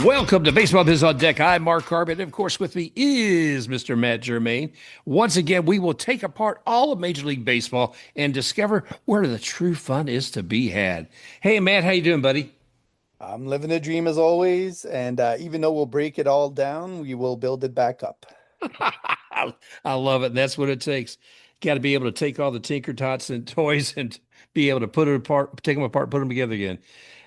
Welcome to Baseball Biz on Deck. I'm Mark Carbon, and of course, with me is Mr. Matt Germain. Once again, we will take apart all of Major League Baseball and discover where the true fun is to be had. Hey, Matt, how you doing, buddy? I'm living a dream as always, and even though we'll break it all down, we will build it back up. I love it. That's what it takes. Got to be able to take all the Tinker Tots and toys and be able to put it apart, take them apart, put them together again.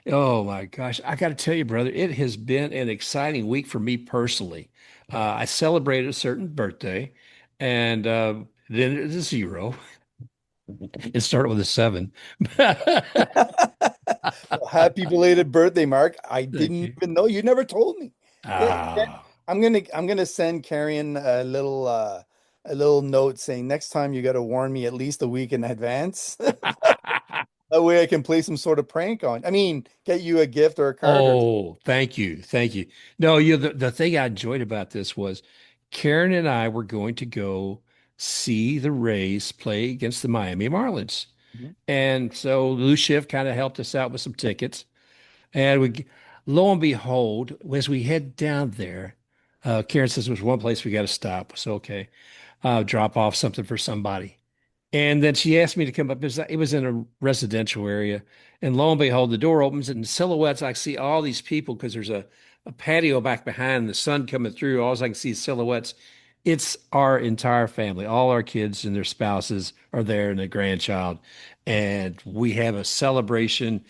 Oh my gosh. I got to tell you, brother, it has been an exciting week for me personally. I celebrated a certain birthday and then it was a zero. It started with a seven. Well, happy belated birthday, Mark. I Thank didn't you. even know. You never told me. Eh, eh, Ah. I'm gonna send Carrion a little note saying next time you got to warn me at least a week in advance. That way I can play some sort of prank on. I mean, get you a gift or a card or Oh, thank you. Thank you. No, the thing I enjoyed about this was Karen and I were going to go see the Rays play against the Miami Marlins. something. And so Lou Schiff kind of helped us out with some tickets. And lo and behold, as we head down there, Karen says there's one place we got to stop. So, okay, drop off something for somebody. And then she asked me to come up. It was in a residential area. And lo and behold, the door opens and in silhouettes, I see all these people because there's a patio back behind, the sun coming through. All I can see is silhouettes. It's our entire family. All our kids and their spouses are there and their grandchild. And we have a celebration.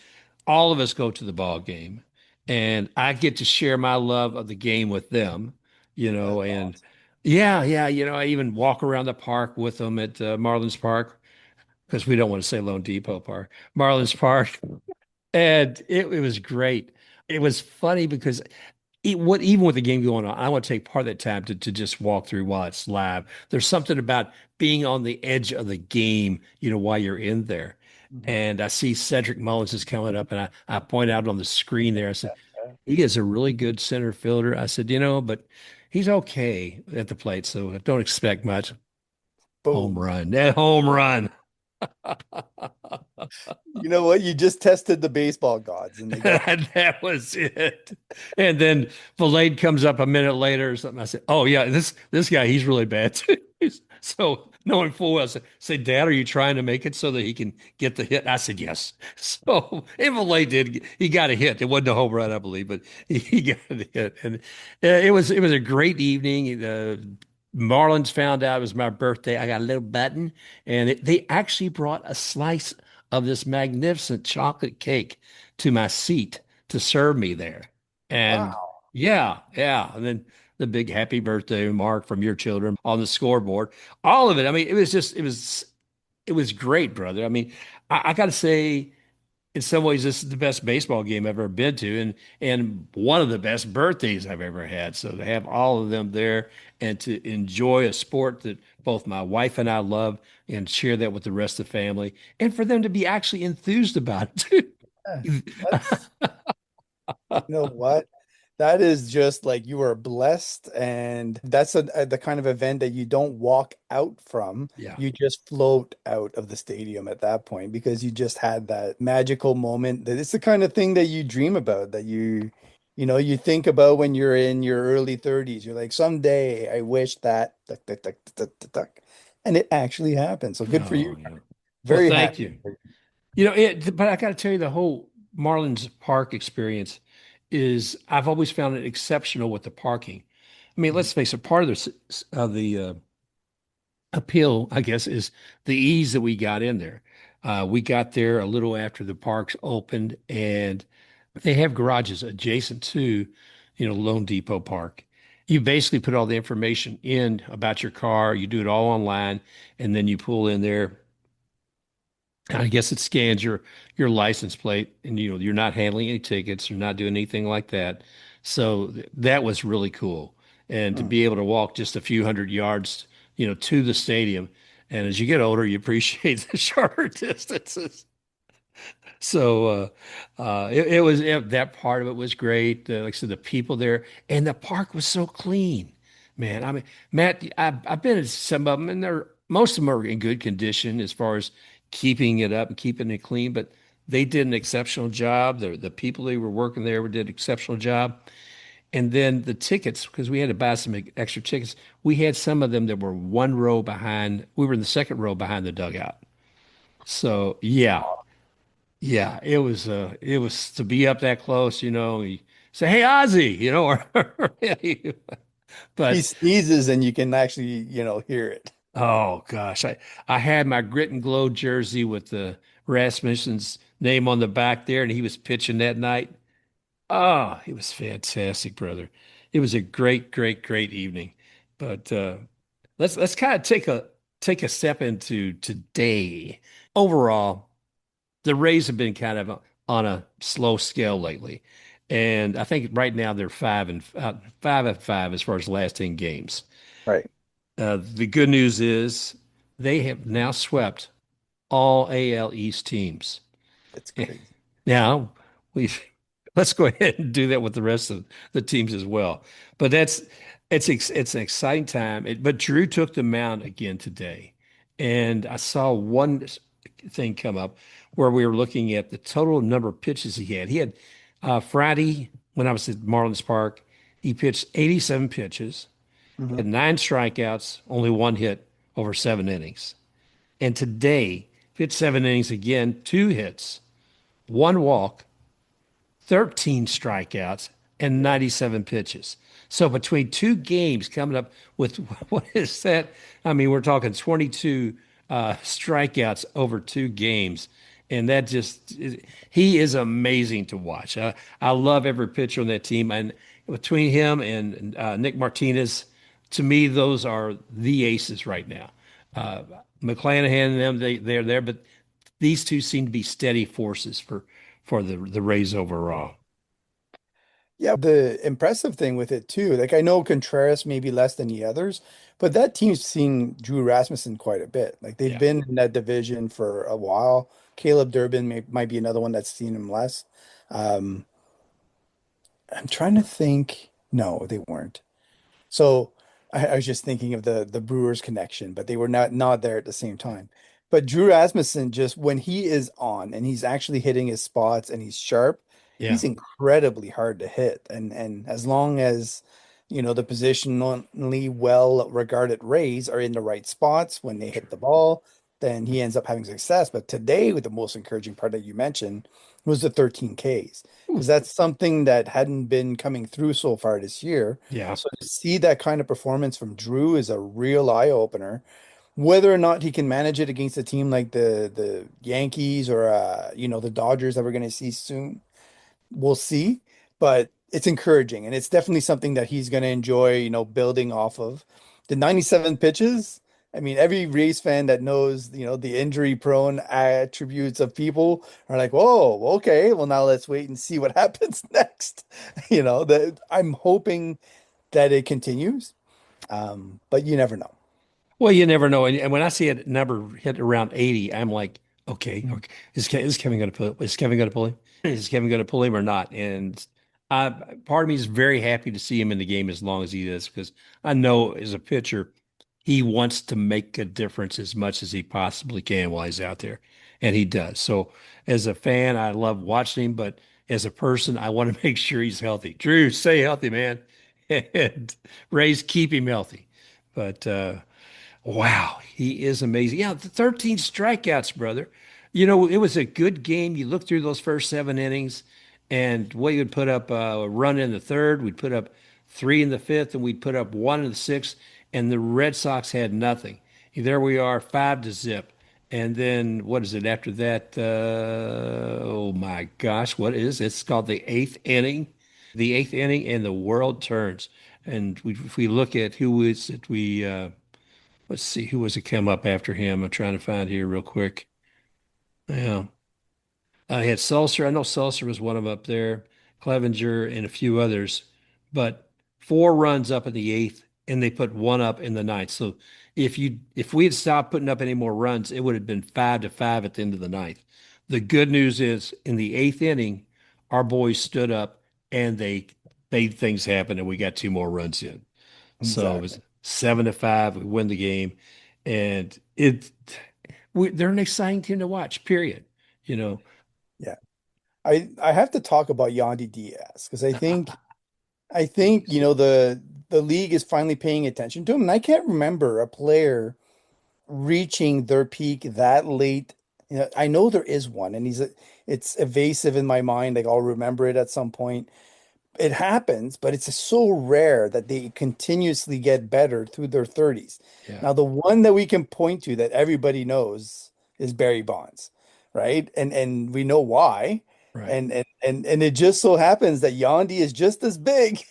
All of us go to the ball game. And I get to share my love of the game with them, That's and awesome. yeah, yeah. I even walk around the park with them at Marlins Park because we don't want to say LoanDepot Park, Marlins Park. And it was great. It was funny because even with the game going on, I want to take part of that time to just walk through while it's live. There's something about being on the edge of the game, while you're in there. Mhm. And I see Cedric Mullins is coming up, and I point out on the screen there. I said, Yeah. he is a really good center fielder. I said, but he's okay at the plate, so don't expect much. Home Boom. run. That home run. You know what? You just tested the baseball gods, and they got And that was it. And then Valade comes up a minute later or something. I said, "Oh yeah, this guy, he's really bad too." So knowing full well, I say, Dad, are you trying to make it so that he can get the hit? I said, yes. So and Valade did. He got a hit. It wasn't a home run, I believe, but he got a hit. And it was a great evening. Marlins found out it was my birthday. I got a little button, and they actually brought a slice of this magnificent chocolate cake to my seat to serve me there. And wow. yeah, yeah. And then the big happy birthday mark from your children on the scoreboard. All of it. I mean, it was great, brother. I mean, I got to say, in some ways, this is the best baseball game I've ever been to, and one of the best birthdays I've ever had. So to have all of them there and to enjoy a sport that both my wife and I love and share that with the rest of the family, and for them to be actually enthused about it Yeah. too. That's, you know what? That is just like you are blessed, and that's the kind of event that you don't walk out from. Yeah. You just float out of the stadium at that point because you just had that magical moment. That it's the kind of thing that you dream about, that you think about when you're in your early 30s. You're like, someday I wish that, tuck, tuck, tuck, tuck, tuck, tuck. And it actually happened. So good for you. Oh, yeah. Well, Very thank happy. you. But I got to tell you, the whole Marlins Park experience is, I've always found it exceptional with the parking. I mean, let's face it, part of the appeal, I guess, is the ease that we got in there. We got there a little after the parks opened, and they have garages adjacent to, LoanDepot Park. You basically put all the information in about your car. You do it all online, and then you pull in there. I guess it scans your license plate, and you're not handling any tickets, you're not doing anything like that. So that was really cool, and to Hmm. be able to walk just a few hundred yards, to the stadium. And as you get older, you appreciate the shorter distances. So that part of it was great. Like I said, the people there and the park was so clean, man. I mean, Matt, I've been to some of them, and most of them are in good condition as far as keeping it up and keeping it clean. But they did an exceptional job. The people they were working there did an exceptional job. And then the tickets, because we had to buy some extra tickets, we had some of them that were one row behind. We were in the second row behind the dugout. So yeah, yeah, it was to be up that close, you say, "Hey, Ozzy," or He but sneezes and you can actually, hear it. oh gosh, I had my grit and glow jersey with the Rasmussen's name on the back there, and he was pitching that night. Oh, it was fantastic, brother. It was a great, great, great evening. But let's kind of take a step into today. Overall, the Rays have been kind of on a slow scale lately, and I think right now they're 5-5 as far as last 10 games. Right. The good news is they have now swept all AL East teams. It's crazy. Now we let's go ahead and do that with the rest of the teams as well. But it's an exciting time. But Drew took the mound again today, and I saw one thing come up where we were looking at the total number of pitches he had. He had Friday when I was at Marlins Park, he pitched 87 pitches, Hmm. had 9 strikeouts, only one hit over 7 innings. And today, pitched 7 innings again, 2 hits, one walk, 13 strikeouts, and Yeah. 97 pitches. So between two games coming up with what is that? I mean, we're talking 22 strikeouts over 2 games. And that just, he is amazing to watch. I love every pitcher on that team. And between him and Nick Martinez, to me, those are the aces right now. Uh, McClanahan and them, they're there, but these two seem to be steady forces for the Rays overall. Yeah, the impressive thing with it too, like I know Contreras maybe less than the others, but that team's seen Drew Rasmussen quite a bit. Like they've Yeah, been in that division for a while. Caleb Durbin might be another one that's seen him less. Um, I'm trying to think. No, they weren't. So I was just thinking of the Brewers connection, but they were not there at the same time. But Drew Rasmussen, just when he is on and he's actually hitting his spots and he's sharp, yeah, he's incredibly hard to hit. And as long as the positionally well regarded Rays are in the right spots when they hit sure. the ball, then he ends up having success. But today, with the most encouraging part that you mentioned was the 13 Ks, Ooh, because that's something that hadn't been coming through so far this year. yeah, So to see that kind of performance from Drew is a real eye opener. Whether or not he can manage it against a team like the Yankees or the Dodgers that we're going to see soon, we'll see. But it's encouraging, and it's definitely something that he's going to enjoy, building off of. The 97 pitches. I mean, every Rays fan that knows, the injury prone attributes of people are like, whoa, okay, well now let's wait and see what happens next. That I'm hoping that it continues. But you never know. well, you never know. And when I see a number hit around 80, I'm like, okay, okay, is Kevin going to is Kevin going to pull him? Is Kevin going to pull him or not? And I, part of me is very happy to see him in the game as long as he is, because I know as a pitcher, he wants to make a difference as much as he possibly can while he's out there, and he does. So as a fan, I love watching him, but as a person, I want to make sure he's healthy. Drew, stay healthy, man, and Rays keep him healthy. But wow, he is amazing. Yeah, the 13 strikeouts, brother. It was a good game. You look through those first 7 innings, and we would put up a run in the third, we'd put up three in the fifth, and we'd put up one in the sixth, and the Red Sox had nothing. There we are, 5-0. And then what is it after that? Oh my gosh, what is it? It's called the eighth inning. The eighth inning, and the world turns. And if we look at who is it, let's see, who was it come up after him? I'm trying to find here real quick. Yeah. I had Seltzer. I know Seltzer was one of them up there, Clevenger, and a few others, but 4 runs up in the eighth, and they put one up in the ninth. So if we had stopped putting up any more runs, it would have been 5-5 at the end of the ninth. The good news is in the eighth inning, our boys stood up and they made things happen, and we got 2 more runs in. So it was Exactly. 7-5. We win the game, and they're an exciting team to watch. Period. You know, Yeah. I have to talk about Yandy Diaz because I think I think, the league is finally paying attention to him. And I can't remember a player reaching their peak that late. I know there is one, and it's evasive in my mind. Like I'll remember it at some point. It happens, but it's so rare that they continuously get better through their 30s. Yeah, Now, the one that we can point to that everybody knows is Barry Bonds, right? And we know why. right. And it just so happens that Yandy is just as big.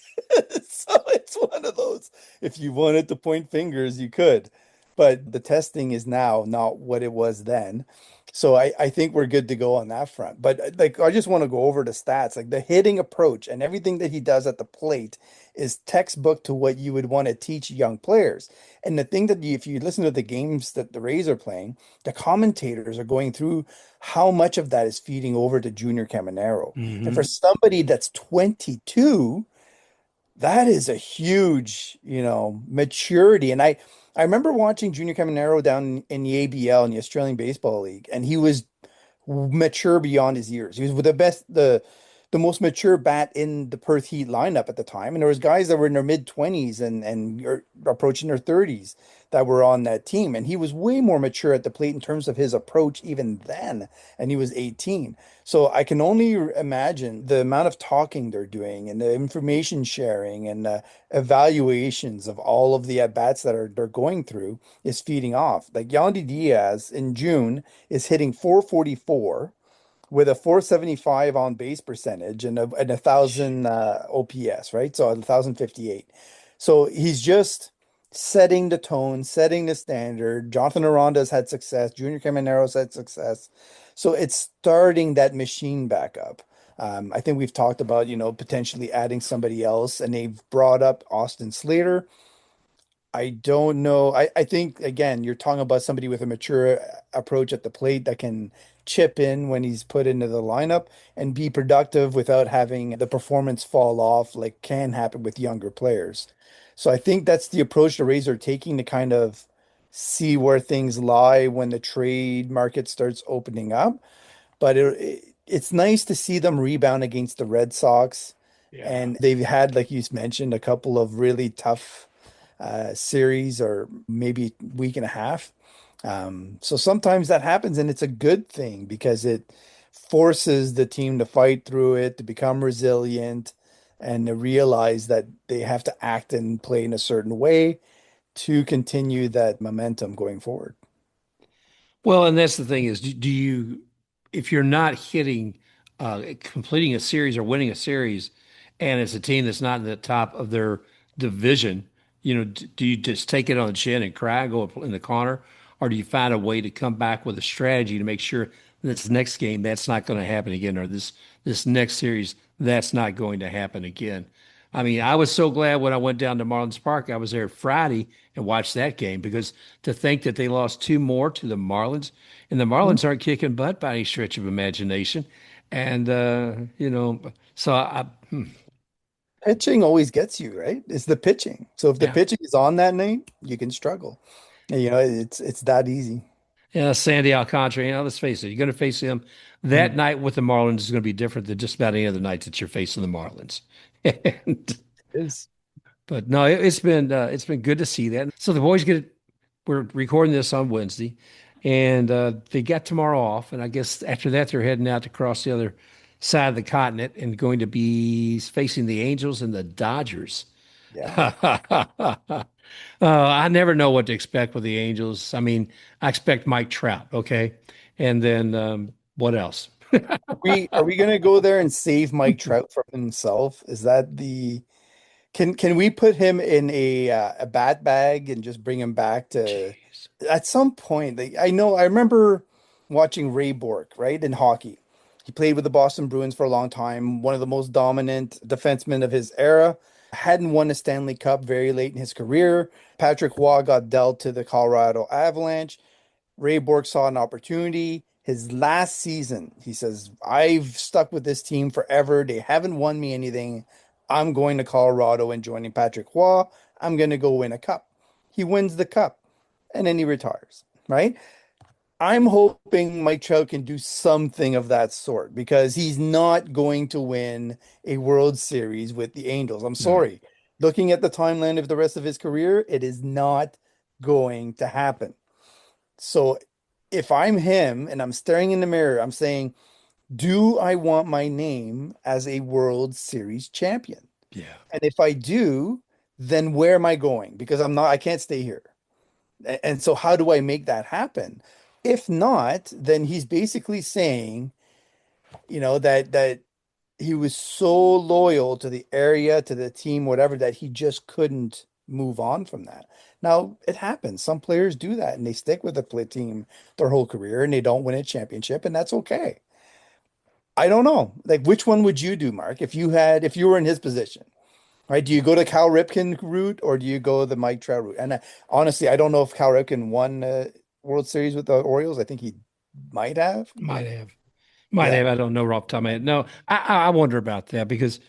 So it's one of those. If you wanted to point fingers, you could. But the testing is now not what it was then. So I think we're good to go on that front. But like I just want to go over the stats. Like the hitting approach and everything that he does at the plate is textbook to what you would want to teach young players. And the thing that if you listen to the games that the Rays are playing, the commentators are going through how much of that is feeding over to Junior Caminero. And for Hmm. somebody that's 22, that is a huge, maturity. And I remember watching Junior Caminero down in the ABL in the Australian Baseball League, and he was mature beyond his years. He was with the most mature bat in the Perth Heat lineup at the time. And there was guys that were in their mid 20s and approaching their 30s that were on that team. And he was way more mature at the plate in terms of his approach even then. And he was 18. So I can only imagine the amount of talking they're doing and the information sharing and evaluations of all of the at-bats that they're going through is feeding off. Like Yandy Diaz in June is hitting 444 with a 475 on base percentage and a thousand OPS, right? So 1,058. So he's just setting the tone, setting the standard. Jonathan Aranda's had success. Junior Caminero's had success. So it's starting that machine back up. I think we've talked about, potentially adding somebody else, and they've brought up Austin Slater. I don't know. I think again, you're talking about somebody with a mature approach at the plate that can chip in when he's put into the lineup and be productive without having the performance fall off like can happen with younger players. So I think that's the approach the Rays are taking to kind of see where things lie when the trade market starts opening up. But it's nice to see them rebound against the Red Sox. Yeah. And they've had, like you mentioned, a couple of really tough series or maybe week and a half. So sometimes that happens and it's a good thing because it forces the team to fight through it, to become resilient, and to realize that they have to act and play in a certain way to continue that momentum going forward. Well, and that's the thing is, do you, if you're not hitting, completing a series or winning a series, and it's a team that's not in the top of their division, do you just take it on the chin and cry, go in the corner, or do you find a way to come back with a strategy to make sure this next game that's not going to happen again, or this next series that's not going to happen again? I mean, I was so glad when I went down to Marlins Park. I was there Friday and watched that game because to think that they lost two more to the Marlins, and the Mhm. Marlins aren't kicking butt by any stretch of imagination. And so Pitching always gets you, right? It's the pitching. So if the yeah, pitching is on that night, you can struggle. And, it's that easy. yeah, Sandy Alcantara. Let's face it, you're going to face him that Mhm. night with the Marlins is going to be different than just about any other night that you're facing the Marlins. And It is. but no, it's been good to see that. So the boys get we're recording this on Wednesday, and they got tomorrow off. And I guess after that, they're heading out to cross the other side of the continent and going to be facing the Angels and the Dodgers. Yeah. I never know what to expect with the Angels. I mean, I expect Mike Trout, okay? And then what else? Are we gonna go there and save Mike Trout from himself? Is that the can we put him in a bat bag and just bring him back to Jeez. at some point? Like, I remember watching Ray Bork, right, in hockey. He played with the Boston Bruins for a long time, one of the most dominant defensemen of his era. Hadn't won a Stanley Cup very late in his career. Patrick Waugh got dealt to the Colorado Avalanche. Ray Bork saw an opportunity. His last season, he says, I've stuck with this team forever. They haven't won me anything. I'm going to Colorado and joining Patrick Waugh. I'm going to go win a cup. He wins the cup and then he retires, right? I'm hoping Mike Trout can do something of that sort because he's not going to win a World Series with the Angels. I'm No. sorry. Looking at the timeline of the rest of his career, it is not going to happen. So if I'm him and I'm staring in the mirror, I'm saying, do I want my name as a World Series champion? Yeah. And if I do, then where am I going? Because I can't stay here. And so how do I make that happen? If not, then he's basically saying, that he was so loyal to the area, to the team, whatever, that he just couldn't move on from that. Now, it happens. Some players do that and they stick with the play team their whole career and they don't win a championship, and that's okay. I don't know. Like, which one would you do, Mark, if you were in his position? Right? Do you go the Cal Ripken route or do you go the Mike Trout route? And honestly, I don't know if Cal Ripken won World Series with the Orioles. I think he might have. Might have. Might Yeah. have. I don't know off the top of my head. No, I wonder about that because,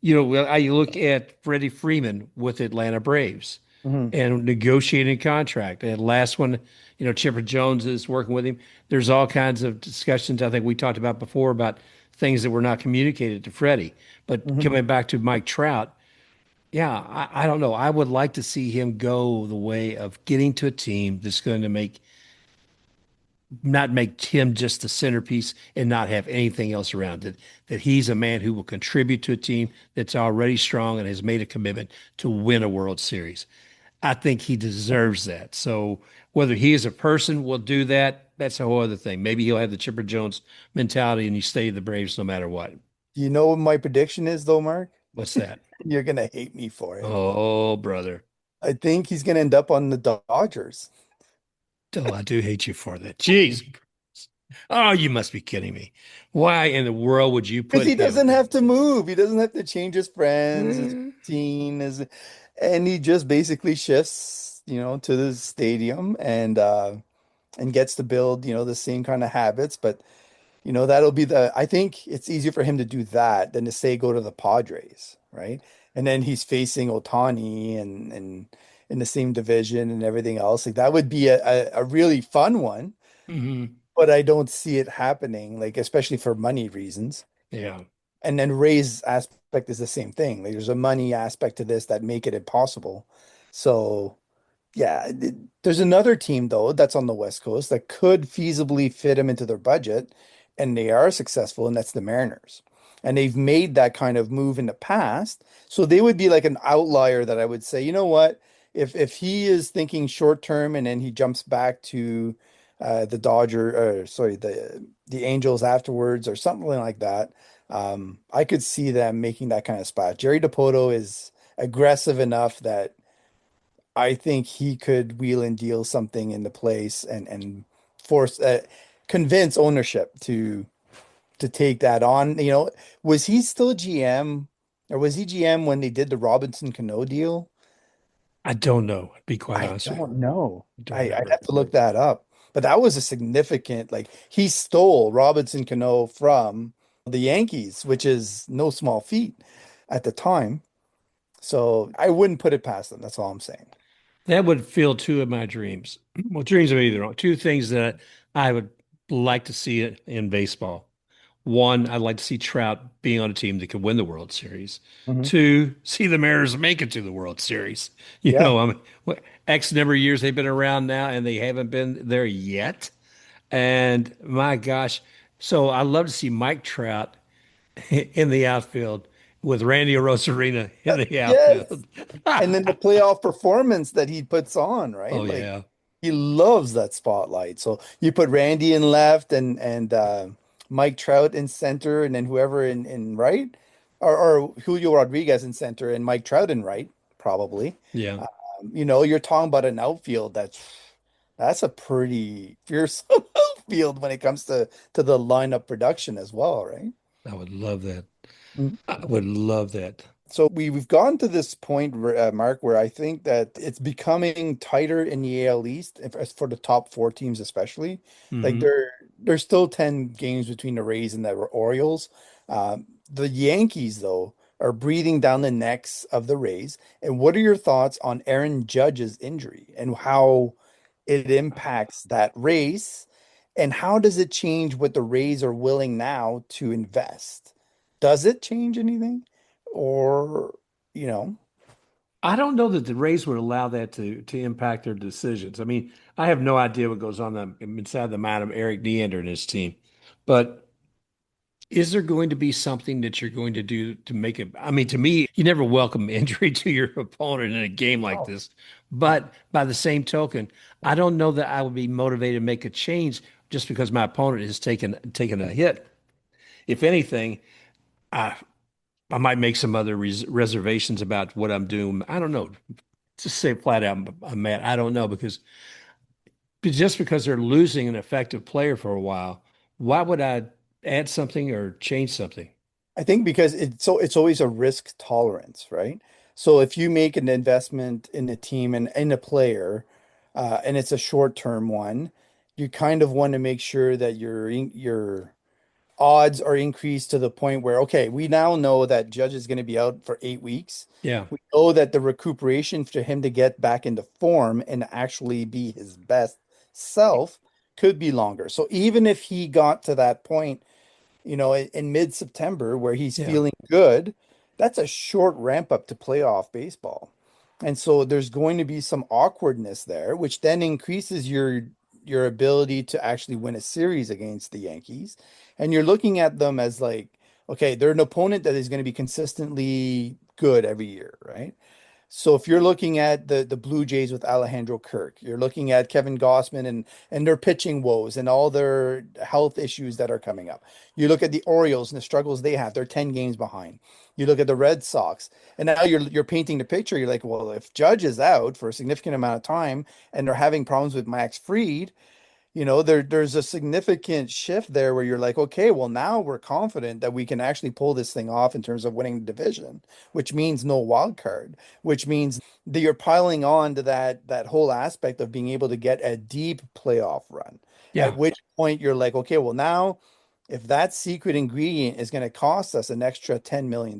I look at Freddie Freeman with Atlanta Braves Hmm. and negotiating contract. And last one, Chipper Jones is working with him. There's all kinds of discussions I think we talked about before about things that were not communicated to Freddie. But Hmm. coming back to Mike Trout, yeah, I don't know. I would like to see him go the way of getting to a team that's going to not make him just the centerpiece and not have anything else around it. That he's a man who will contribute to a team that's already strong and has made a commitment to win a World Series. I think he deserves that. So whether he as a person will do that, that's a whole other thing. Maybe he'll have the Chipper Jones mentality and he stay the Braves no matter what. You know what my prediction is, though, Mark? What's that? You're gonna hate me for it. Oh, brother. I think he's gonna end up on the Dodgers Oh, I do hate you for that. Jeez. Oh, you must be kidding me. Why in the world would you because put he him doesn't have there? to move. He doesn't have to change his friends, his Eh, routine, and he just basically shifts, to the stadium and gets to build, the same kind of habits. But that'll be I think it's easier for him to do that than to say go to the Padres, right? And then he's facing Otani and in the same division and everything else. Like that would be a really fun one, mhm. but I don't see it happening, like especially for money reasons. Yeah. And then Ray's aspect is the same thing. Like there's a money aspect to this that make it impossible. So yeah, there's another team though that's on the West Coast that could feasibly fit him into their budget, and they are successful, and that's the Mariners. And they've made that kind of move in the past, so they would be like an outlier that I would say, you know what, if he is thinking short term and then he jumps back to the sorry, the Angels afterwards or something like that, I could see them making that kind of spot. Jerry DePoto is aggressive enough that I think he could wheel and deal something into place and force convince ownership to take that on. Was he still GM or was he GM when they did the Robinson Cano deal? I don't know, to be quite I honest with you. don't know. I don't I'd remember. have to look that up. But that was a significant, like he stole Robinson Cano from the Yankees, which is no small feat at the time. So I wouldn't put it past them. That's all I'm saying. That would fill two of my dreams. Well, dreams of either one. Two things that I would like to see it in baseball. One, I'd like to see Trout being on a team that could win the World Series. Mhm. Two, see the Mariners make it to the World Series. Yeah. I mean, X number of years they've been around now and they haven't been there yet. And my gosh, so I love to see Mike Trout in the outfield with Randy Arozarena in the Yes. outfield. And then the playoff performance that he puts on, right? Oh Like yeah, he loves that spotlight. So you put Randy in left and Mike Trout in center, and then whoever in right, or Julio Rodriguez in center and Mike Trout in right, probably. yeah. You're talking about an outfield that's a pretty fearsome outfield when it comes to the lineup production as well, right? I would love that. I would love that. So we've gone to this point, Mark, where I think that it's becoming tighter in the AL East as for the top four teams, especially. Like Hmm. there's still 10 games between the Rays and the Orioles. The Yankees, though, are breathing down the necks of the Rays. And what are your thoughts on Aaron Judge's injury and how it impacts that race? And how does it change what the Rays are willing now to invest? Does it change anything? Or, you know, I don't know that the Rays would allow that to impact their decisions. I mean, I have no idea what goes on inside the mind of Eric Neander and his team, but is there going to be something that you're going to do to make it? I mean, to me, you never welcome injury to your opponent in a game like oh, this. But by the same token, I don't know that I would be motivated to make a change just because my opponent has taken a hit. If anything, I I might make some other reservations about what I'm doing. I don't know. Just say flat out, I'm mad. I don't know but just because they're losing an effective player for a while, why would I add something or change something? I think because it's always a risk tolerance, right? So if you make an investment in a team and in a player, and it's a short-term one, you kind of want to make sure that your odds are increased to the point where, okay, we now know that Judge is going to be out for 8 weeks. Yeah, We know that the recuperation for him to get back into form and actually be his best self could be longer. So even if he got to that point, in mid-September where he's yeah, feeling good, that's a short ramp up to playoff baseball. And so there's going to be some awkwardness there, which then increases your ability to actually win a series against the Yankees. And you're looking at them as like, okay, they're an opponent that is going to be consistently good every year, right? So if you're looking at the Blue Jays with Alejandro Kirk, you're looking at Kevin Gossman and their pitching woes and all their health issues that are coming up. You look at the Orioles and the struggles they have. They're 10 games behind. You look at the Red Sox, and now you're painting the picture. You're like, well, if Judge is out for a significant amount of time and they're having problems with Max Fried, there's a significant shift there where you're like, okay, well, now we're confident that we can actually pull this thing off in terms of winning the division, which means no wild card, which means that you're piling on to that whole aspect of being able to get a deep playoff run. At yeah. which point you're like, okay, well, now if that secret ingredient is going to cost us an extra $10 million,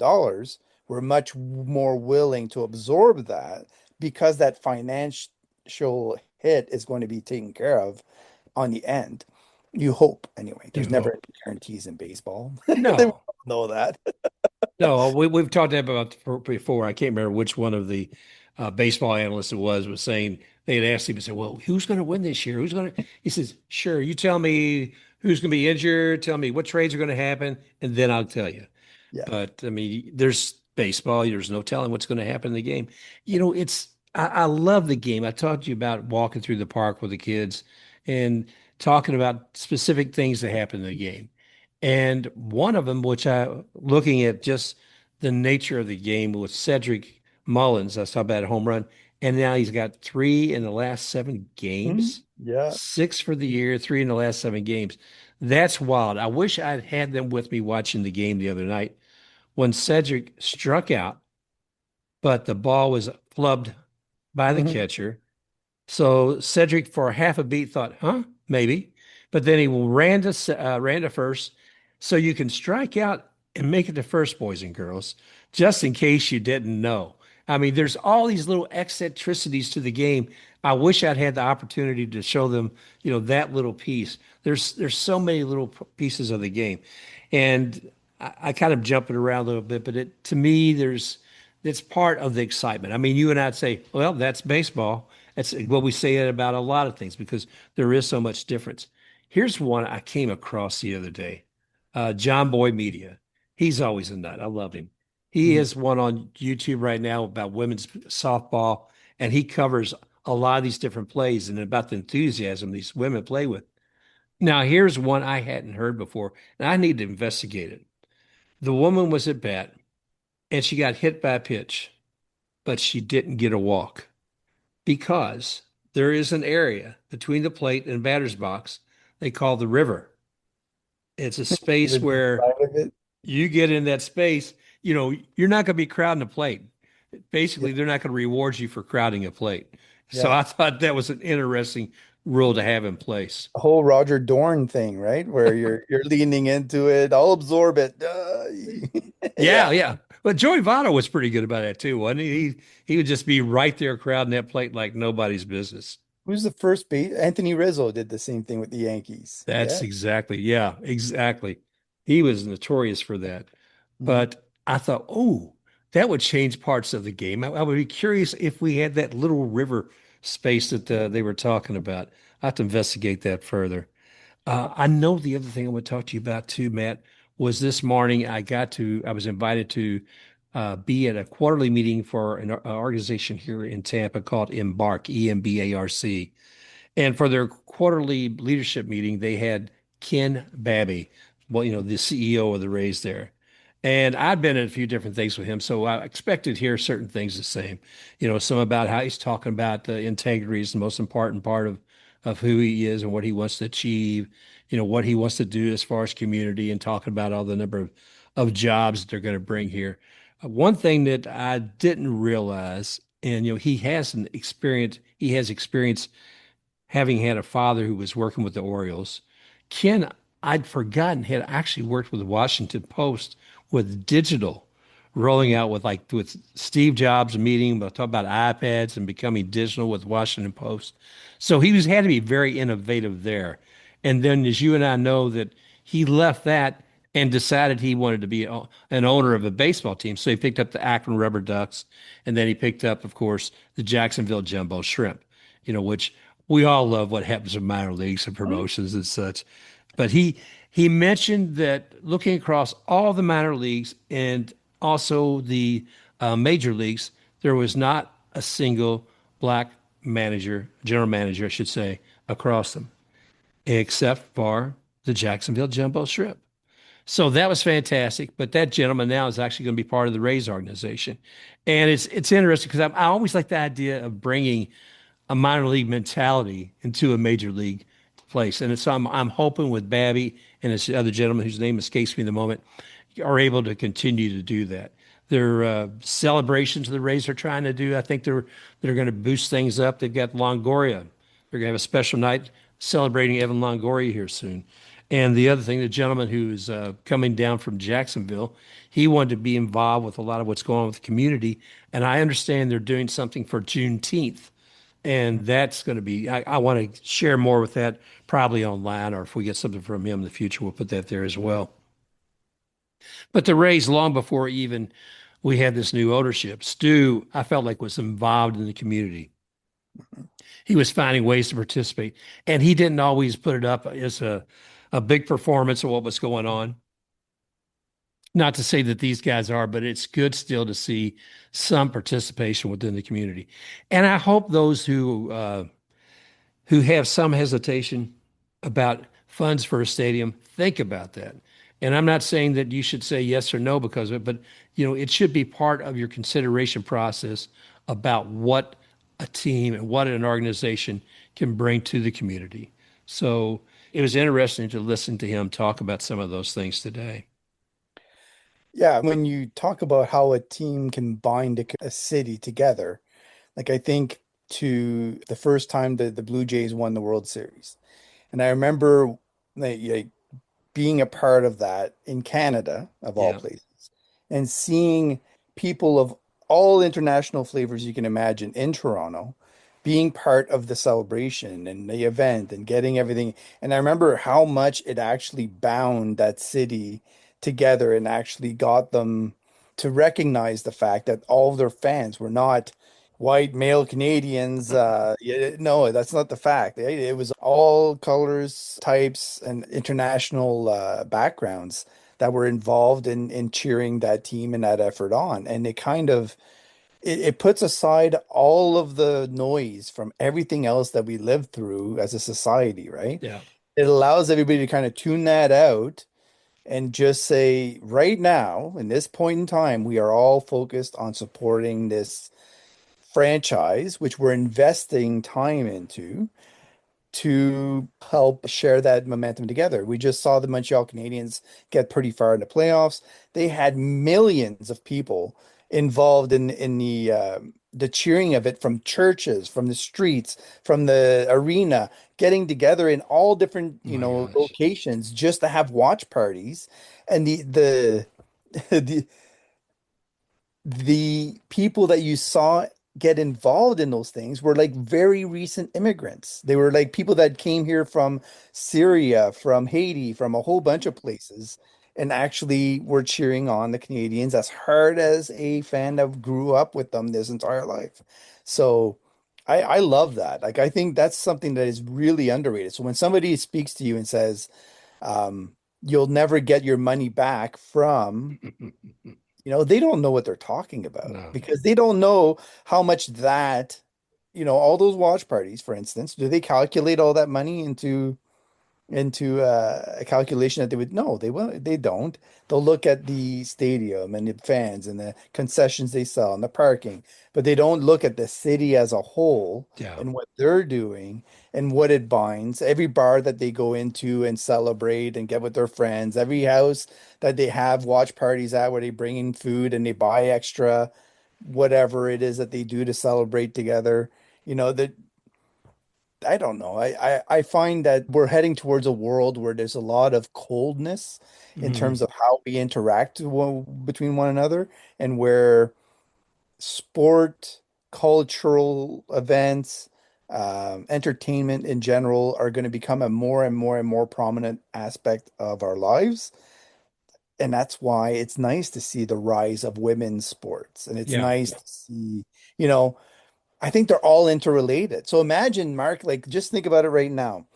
we're much more willing to absorb that because that financial hit is going to be taken care of on the end. You hope anyway. You There's never any hope. guarantees in baseball. They No, know that. no, we've talked about before. I can't remember which one of the baseball analysts it was saying they had asked him and said, "Well, who's going to win this year? Who's going to?" He says, "Sure, you tell me who's going to be injured, tell me what trades are going to happen, and then I'll tell you." Yeah. But I mean, there's baseball. There's no telling what's going to happen in the game. I love the game. I talked to you about walking through the park with the kids and talking about specific things that happen in the game. And one of them, looking at just the nature of the game with Cedric Mullins, I saw about a home run, and now he's got three in the last 7 games, Yeah. six for the year, three in the last 7 games. That's wild. I wish I'd had them with me watching the game the other night when Cedric struck out, but the ball was flubbed by the Mhm. catcher. So Cedric, for half a beat, thought, "Huh, maybe," but then he ran to first, so you can strike out and make it to first, boys and girls, just in case you didn't know. I mean, there's all these little eccentricities to the game. I wish I'd had the opportunity to show them, that little piece. There's so many little pieces of the game, and I kind of jump it around a little bit, but to me, it's part of the excitement. I mean, you and I'd say, well, that's baseball. That's what we say about a lot of things because there is so much difference. Here's one I came across the other day. John Boy Media. He's always a nut. I love him. He Mhm. has one on YouTube right now about women's softball, and he covers a lot of these different plays and about the enthusiasm these women play with. Now, here's one I hadn't heard before, and I need to investigate it. The woman was at bat, and she got hit by a pitch, but she didn't get a walk because there is an area between the plate and batter's box they call the river. It's a The space deep where side of it. you get in that space, you're not going to be crowding the plate. Yeah. Basically, they're not going to reward you for crowding a plate. So Yeah. I thought that was an interesting rule to have in place. The whole Roger Dorn thing, right? Where you're leaning into it. I'll absorb it. Yeah. Yeah, yeah. But Joey Votto was pretty good about that too, wasn't he? He would just be right there crowding that plate like nobody's business. Who's the first base? Anthony Rizzo did the same thing with the Yankees. That's Yeah. exactly, yeah, exactly. He was notorious for that. Mhm. But I thought, oh, that would change parts of the game. I would be curious if we had that little river space that they were talking about. I have to investigate that further. I know the other thing I would talk to you about too, Matt, was this morning I was invited to be at a quarterly meeting for an organization here in Tampa called Embark, EMBARC. And for their quarterly leadership meeting, they had Ken Babby, well, the CEO of the Rays there. And I'd been in a few different things with him, so I expected to hear certain things the same. Some about how he's talking about the integrity is the most important part of who he is and what he wants to achieve, what he wants to do as far as community and talking about all the number of jobs that they're going to bring here. One thing that I didn't realize, and he has experience having had a father who was working with the Orioles. Ken, I'd forgotten, had actually worked with the Washington Post with digital, rolling out with Steve Jobs meeting, we'll talk about iPads and becoming digital with Washington Post. So had to be very innovative there. And then, as you and I know, that he left that and decided he wanted to be an owner of a baseball team. So he picked up the Akron Rubber Ducks, and then he picked up, of course, the Jacksonville Jumbo Shrimp, which we all love what happens in minor leagues and promotions and such. But he mentioned that looking across all the minor leagues and also the major leagues, there was not a single black general manager, I should say, across them, except for the Jacksonville Jumbo Shrimp. So that was fantastic. But that gentleman now is actually going to be part of the Rays organization, and it's interesting because I always like the idea of bringing a minor league mentality into a major league place. And so I'm hoping with Babby and this other gentleman whose name escapes me in the moment are able to continue to do that. Their celebrations the Rays are trying to do, I think they're going to boost things up. They've got Longoria. They're going to have a special night celebrating Evan Longoria here soon. And the other thing, the gentleman who's coming down from Jacksonville, he wanted to be involved with a lot of what's going on with the community. And I understand they're doing something for Juneteenth, and that's going to be, I want to share more with that probably online, or if we get something from him in the future, we'll put that there as well. But the Rays, long before even we had this new ownership, Stu, I felt like was involved in the community. He was finding ways to participate, and he didn't always put it up as a big performance of what was going on. Not to say that these guys are, but it's good still to see some participation within the community. And I hope those who have some hesitation about funds for a stadium, think about that. And I'm not saying that you should say yes or no because of it, but it should be part of your consideration process about what a team and what an organization can bring to the community. So it was interesting to listen to him talk about some of those things today. Yeah, when you talk about how a team can bind a city together, like I think to the first time the Blue Jays won the World Series. And I remember like being a part of that in Canada, of all Yeah. places, and seeing people of all international flavors you can imagine in Toronto being part of the celebration and the event and getting everything. And I remember how much it actually bound that city together and actually got them to recognize the fact that all of their fans were not white male Canadians. No, that's not the fact. It was all colors, types, and international backgrounds that were involved in cheering that team and that effort on. And it kind of it puts aside all of the noise from everything else that we lived through as a society, right? Yeah. It allows everybody to kind of tune that out and just say, right now, in this point in time, we are all focused on supporting this franchise, which we're investing time into to help share that momentum together. We just saw the Montreal Canadiens get pretty far in the playoffs. They had millions of people involved in the cheering of it from churches, from the streets, from the arena, getting together in all different, My gosh. locations just to have watch parties. And the the people that you saw get involved in those things were like very recent immigrants. They were like people that came here from Syria, from Haiti, from a whole bunch of places, and actually were cheering on the Canadians as hard as a fan that grew up with them this entire life. So I love that. Like I think that's something that is really underrated. So when somebody speaks to you and says, you'll never get your money back from, they don't know what they're talking about No. because they don't know how much that, all those watch parties, for instance, do they calculate all that money into a calculation that they would no, they don't. They'll look at the stadium and the fans and the concessions they sell and the parking, but they don't look at the city as a whole Yeah. and what they're doing and what it binds. Every bar that they go into and celebrate and get with their friends, every house that they have watch parties at where they bring in food and they buy extra whatever it is that they do to celebrate together. That I don't know. I find that we're heading towards a world where there's a lot of coldness in terms Mhm. of how we interact between one another, and where sport, cultural events, entertainment in general are going to become a more and more and more prominent aspect of our lives. And that's why it's nice to see the rise of women's sports. And it's Yeah. nice to see, you know, I think they're all interrelated. So imagine, Mark, like just think about it right now.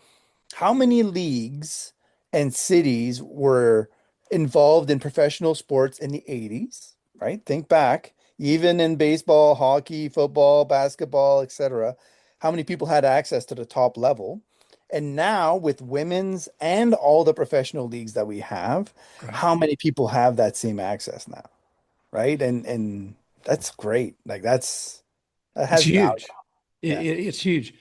How many leagues and cities were involved in professional sports in the 80s, right? Think back, even in baseball, hockey, football, basketball, etc. How many people had access to the top level? And now with women's and all the professional leagues that we have, Right. how many people have that same access now, right? And that's great. Like that It's has value. huge. Yeah. It's huge.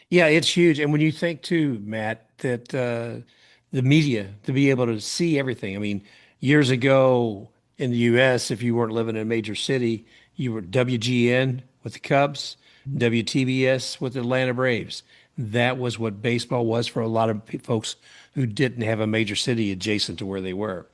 Yeah, it's huge. And when you think too, Matt, that the media to be able to see everything. I mean, years ago in the US, if you weren't living in a major city, you were WGN with the Cubs, WTBS with the Atlanta Braves. That was what baseball was for a lot of folks who didn't have a major city adjacent to where they were.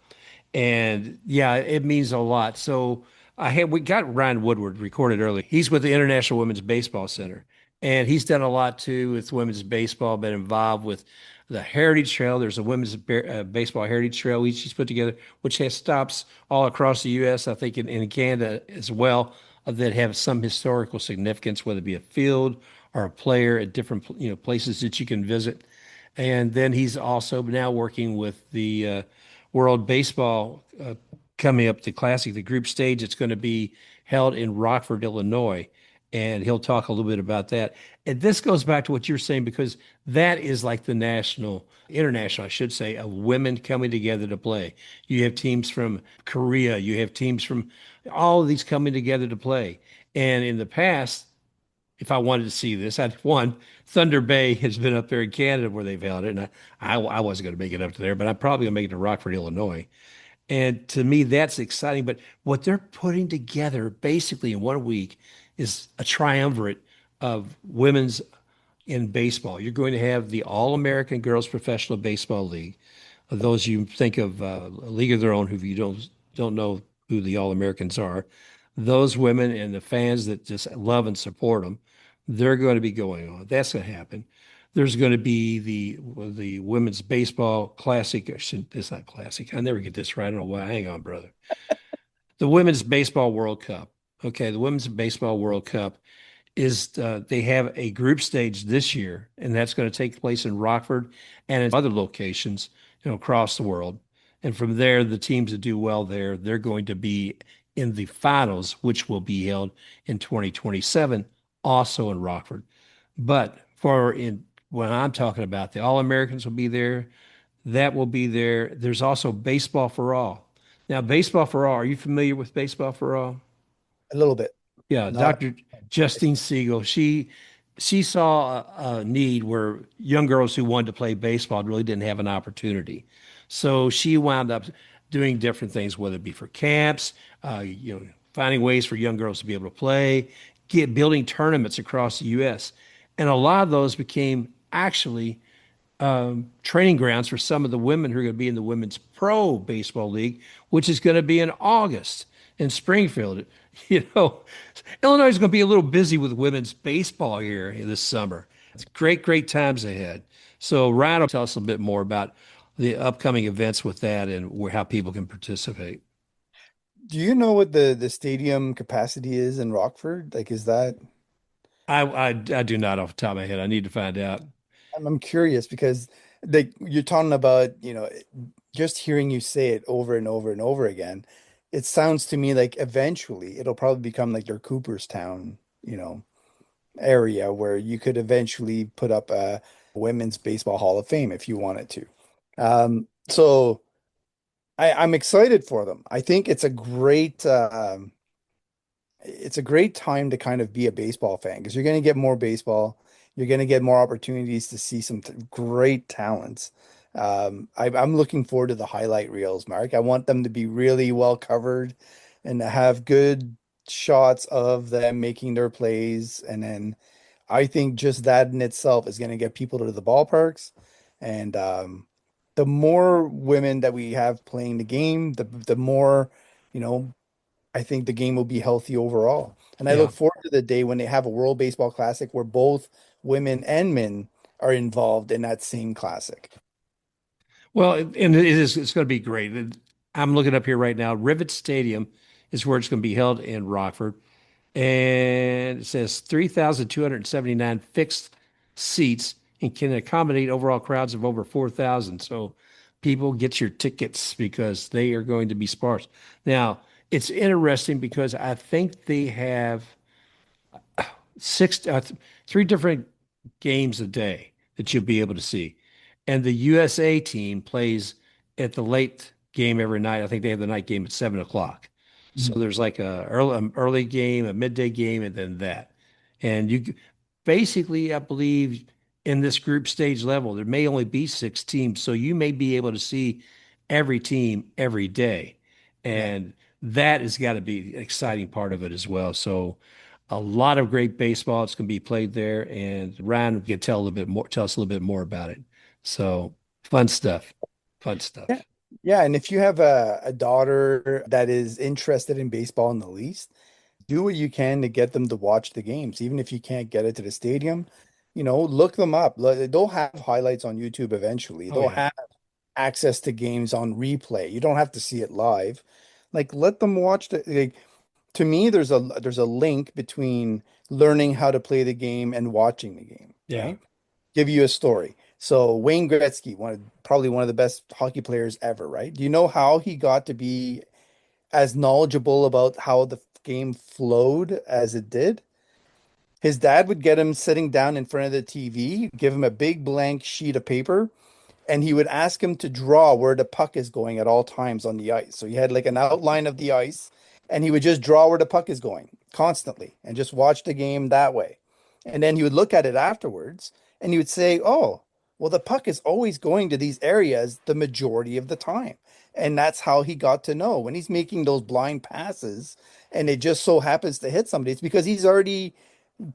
And yeah, it means a lot. So we got Ryan Woodward recorded early. He's with the International Women's Baseball Center, and he's done a lot too with women's baseball. Been involved with the Heritage Trail. There's a women's baseball heritage trail he's put together, which has stops all across the U.S. I think in Canada as well that have some historical significance, whether it be a field or a player at different places that you can visit. And then he's also now working with the World Baseball coming up, the Classic, the group stage. It's going to be held in Rockford, Illinois. And he'll talk a little bit about that. And this goes back to what you're saying, because that is like the international, I should say, of women coming together to play. You have teams from Korea, you have teams from all of these coming together to play. And in the past, if I wanted to see this, I'd one, Thunder Bay has been up there in Canada where they've held it. And I wasn't going to make it up to there, but I'm probably going to make it to Rockford, Illinois. And to me, that's exciting. But what they're putting together basically in one week is a triumvirate of women's in baseball. You're going to have the All-American Girls Professional Baseball League. Those you think of a league of their own, who you don't know who the All-Americans are. Those women and the fans that just love and support them, they're going to be going on. That's going to happen. There's going to be the women's baseball classic. It's not classic. I never get this right. I don't know why. Hang on, brother. The women's baseball World Cup. Okay, the women's baseball World Cup is they have a group stage this year, and that's going to take place in Rockford and in other locations, across the world. And from there, the teams that do well there, they're going to be in the finals, which will be held in 2027, also in Rockford. But for in when I'm talking about, the All-Americans will be there. That will be there. There's also baseball for all. Now, baseball for all. Are you familiar with baseball for all? A little bit. Yeah, Not Dr. Justine Siegel. She saw a need where young girls who wanted to play baseball really didn't have an opportunity. So she wound up doing different things, whether it be for camps, finding ways for young girls to be able to play, building tournaments across the U.S. And a lot of those became actually training grounds for some of the women who are going to be in the Women's Pro Baseball League, which is going to be in August in Springfield. You know, Illinois is going to be a little busy with women's baseball here this summer. It's great, great times ahead. So Ryan will tell us a bit more about the upcoming events with that and how people can participate. Do you know what the stadium capacity is in Rockford? Like, is that I do not off the top of my head. I need to find out. I'm curious because like you're talking about, just hearing you say it over and over and over again, it sounds to me like eventually it'll probably become like their Cooperstown, area where you could eventually put up a women's baseball Hall of Fame if you wanted to. So I'm excited for them. I think it's a great time to kind of be a baseball fan because you're going to get more baseball. You're going to get more opportunities to see some great talents. I'm looking forward to the highlight reels, Mark. I want them to be really well covered and to have good shots of them making their plays. And then I think just that in itself is going to get people to the ballparks. And the more women that we have playing the game, the more, you know, I think the game will be healthy overall. And I Yeah. look forward to the day when they have a World Baseball Classic where both women and men are involved in that same classic. Well, and it's going to be great. I'm looking up here right now. Rivet Stadium is where it's going to be held in Rockford. And it says 3,279 fixed seats and can accommodate overall crowds of over 4,000. So people get your tickets because they are going to be sparse. Now, it's interesting because I think they have six, three different games a day that you'll be able to see. And the USA team plays at the late game every night. I think they have the night game at 7 o'clock. So Mhm. there's like a early game, a midday game, and then that. And basically, I believe in this group stage level, there may only be six teams. So you may be able to see every team every day. Yeah. And that has got to be an exciting part of it as well. So a lot of great baseball. It's going to be played there, and Ryan can tell us a little bit more about it. So fun stuff, fun Yeah. stuff. Yeah. And if you have a daughter that is interested in baseball in the least, do what you can to get them to watch the games, even if you can't get it to the stadium. Look them up. They'll have highlights on YouTube eventually. Oh They'll yeah, have access to games on replay. You don't have to see it live. Like let them watch like to me there's a link between learning how to play the game and watching the game, yeah. right? Give you a story. So Wayne Gretzky, probably one of the best hockey players ever, right? Do you know how he got to be as knowledgeable about how the game flowed as it did? His dad would get him sitting down in front of the TV, give him a big blank sheet of paper, and he would ask him to draw where the puck is going at all times on the ice. So he had like an outline of the ice, and he would just draw where the puck is going constantly and just watch the game that way. And then he would look at it afterwards and he would say, "Oh, well, the puck is always going to these areas the majority of the time." And that's how he got to know when he's making those blind passes and it just so happens to hit somebody. It's because he's already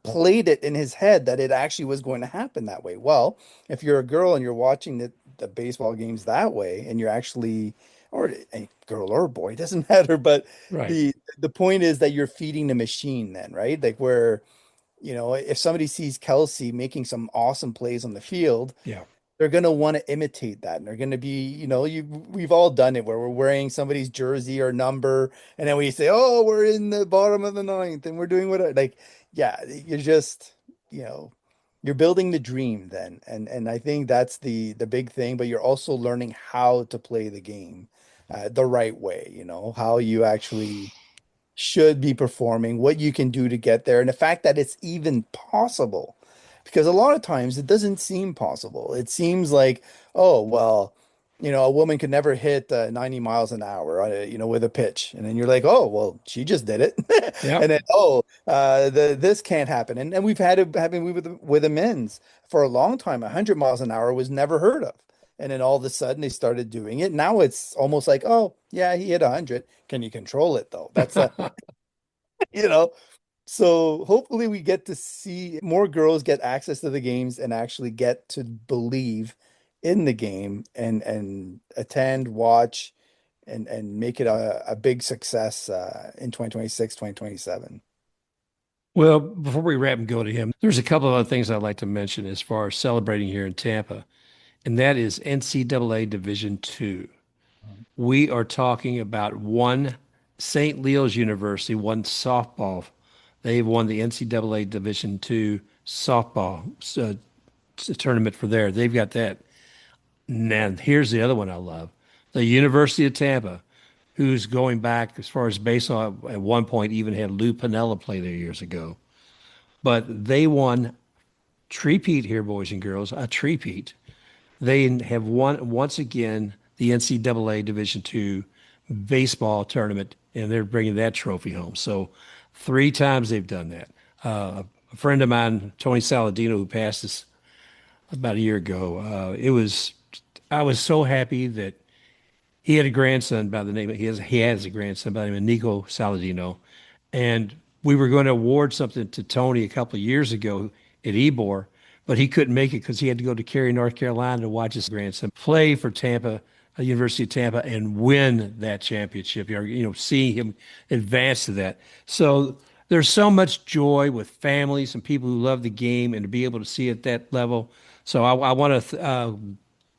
played it in his head that it actually was going to happen that way. Well, if you're a girl and you're watching the baseball games that way, and you're actually, or a girl or a boy, it doesn't matter. But Right. the point is that you're feeding the machine then, right? Like where, if somebody sees Kelsey making some awesome plays on the field, Yeah. they're going to want to imitate that. And they're going to be, we've all done it where we're wearing somebody's jersey or number. And then we say, oh, we're in the bottom of the ninth and we're doing what, like, yeah, you're just, you know, you're building the dream then. And I think that's the big thing, but you're also learning how to play the game the right way, how you actually should be performing, what you can do to get there, and the fact that it's even possible. Because a lot of times it doesn't seem possible. It seems like, oh, well, a woman could never hit 90 miles an hour, with a pitch. And then you're like, oh, well, she just did it. And Yep. then, oh, this can't happen. And we've had it happen with the men's for a long time. 100 miles an hour was never heard of. And then all of a sudden they started doing it. Now it's almost like, oh, yeah, he hit 100. Can you control it though? That's you know. So hopefully we get to see more girls get access to the games and actually get to believe in the game and attend, watch, and make it a big success in 2026, 2027. Well, before we wrap and go to him, there's a couple of other things I'd like to mention as far as celebrating here in Tampa, and that is NCAA Division II. We are talking about one St. Leo's University, one softball. They've won the NCAA Division II softball tournament for there. They've got that. Now, here's the other one I love. The University of Tampa, who's going back as far as baseball, at one point even had Lou Piniella play there years ago. But they won trepeat here, boys and girls, a trepeat. They have won once again the NCAA Division II baseball tournament, and they're bringing that trophy home. So 3 times they've done that. A friend of mine, Tony Saladino, who passed us about a year ago, I was so happy that he had a grandson by the name of, he has a grandson by the name of Nico Saladino. And we were going to award something to Tony a couple of years ago at Ybor, but he couldn't make it because he had to go to Cary, North Carolina to watch his grandson play for Tampa, University of Tampa, and win that championship. See him advance to that. So there's so much joy with families and people who love the game, and to be able to see it at that level. So I want to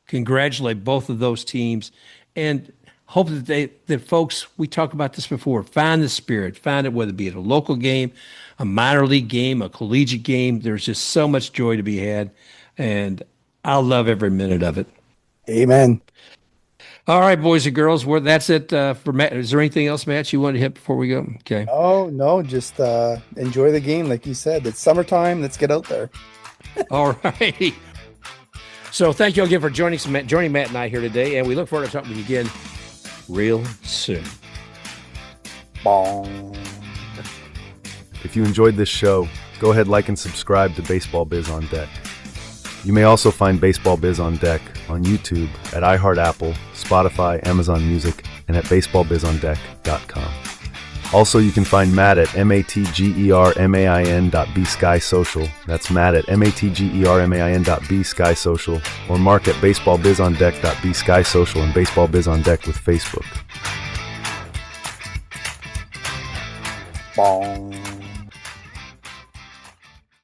congratulate both of those teams, and hope that folks, we talked about this before, find the spirit, find it, whether it be at a local game, a minor league game, a collegiate game. There's just so much joy to be had, and I love every minute of it. Amen. All right, boys and girls, that's it for Matt. Is there anything else, Matt, you want to hit before we go? Okay. Oh, no, just enjoy the game. Like you said, it's summertime. Let's get out there. All right. So thank you again for joining Matt and I here today, and we look forward to talking with you again real soon. Bong. If you enjoyed this show, go ahead, like and subscribe to Baseball Biz on Deck. You may also find Baseball Biz on Deck on YouTube at iHeartApple, Spotify, Amazon Music, and at baseballbizondeck.com. Also, you can find Matt at matgermain.bskysocial. That's Matt at matgermain.bskysocial, or Mark at baseballbizondeck.bskysocial and Baseball Biz on Deck with Facebook. Bong.